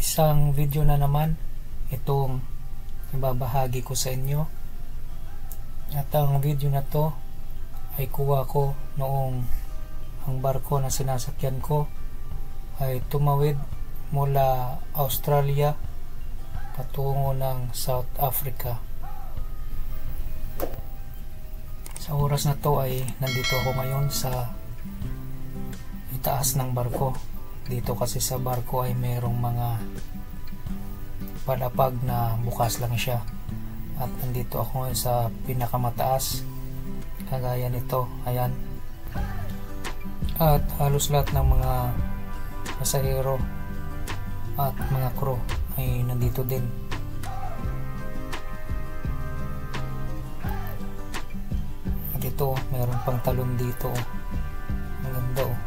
isang video na naman itong ibabahagi ko sa inyo, at ang video na to ay kuha ko noong ang barko na sinasakyan ko ay tumawid mula Australia patungo ng South Africa. Sa oras na to ay nandito ako ngayon sa itaas ng barko. Dito kasi sa barko ay mayroong mga palapag na bukas lang siya, at nandito ako ngayon sa pinakamataas kagaya nito, ayan. At halos lahat ng mga pasahero at mga crew ay nandito din. At ito, mayroon pang talon dito, ang ganda oh.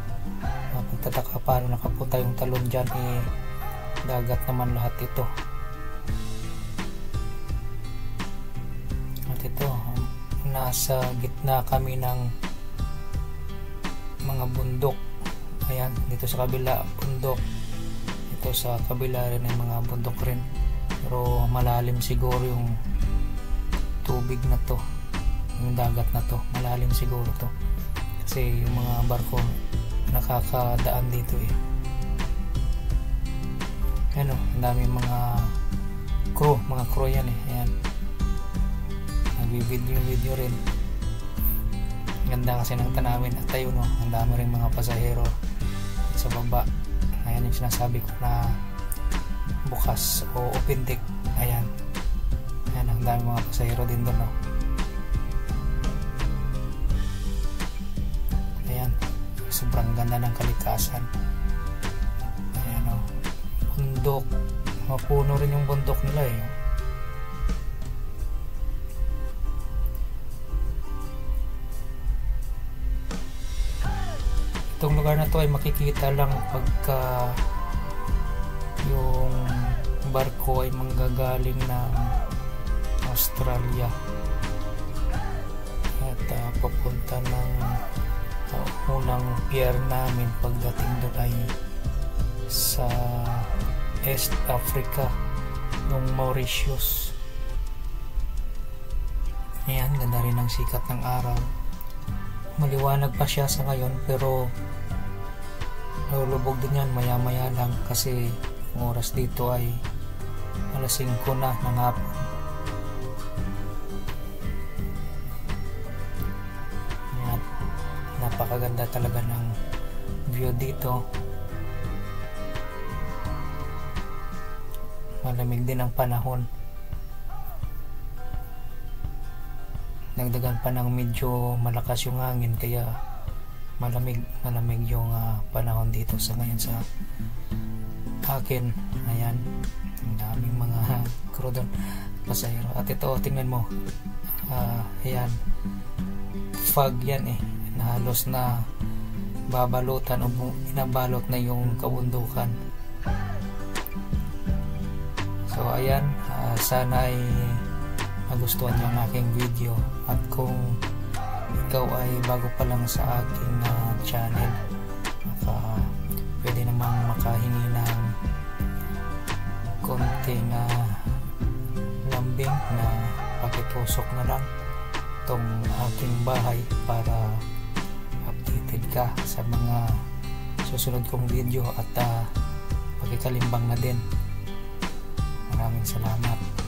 Pagtataka paano nakapunta yung talon dyan, dagat naman lahat ito. At ito, nasa gitna kami ng mga bundok. Ayan, dito sa kabila bundok, ito sa kabila rin ay mga bundok rin, pero malalim siguro yung tubig na to, yung dagat na to, malalim siguro to kasi yung mga barko nakakadaan dito ano, ang daming mga crew yan ayan, nagbi-video rin. Ganda kasi ng tanawin, at ayun ang dami rin mga pasahero sa baba. Ayan yung sinasabi ko na bukas o open deck, ayan, ang dami mga pasahero din doon ayan. Sobrang ganda ng kalikasan. Ayan bundok, mapuno rin yung bundok nila Itong lugar na to ay makikita lang pagka yung barko ay manggagaling ng Australia at papunta ng unang pier namin pagdating doon ay sa East Africa, yung Mauritius. Ayan, ganda rin ang sikat ng araw. Maliwanag pa siya sa ngayon, pero lulubog din yan maya maya lang kasi ang oras dito ay alas 5 na ng hapon. Napakaganda talaga ng view dito. Malamig din ang panahon, nagdagan pa ng medyo malakas yung hangin, kaya malamig yung panahon dito sa ngayon sa akin. Ayan, ang daming mga crew doon, pasahero. At ito, tingnan mo, ayan, fog yan na halos na babalutan o inabalot na yung kabundukan. So ayan, sana ay nagustuhan niyo ang aking video, at kung ikaw ay bago pa lang sa aking channel, pwede namang makahingi ng konting lambing na pakitusok na lang itong aking bahay para updated ka sa mga susunod kong video, at pakikalimbang na din. Maraming salamat.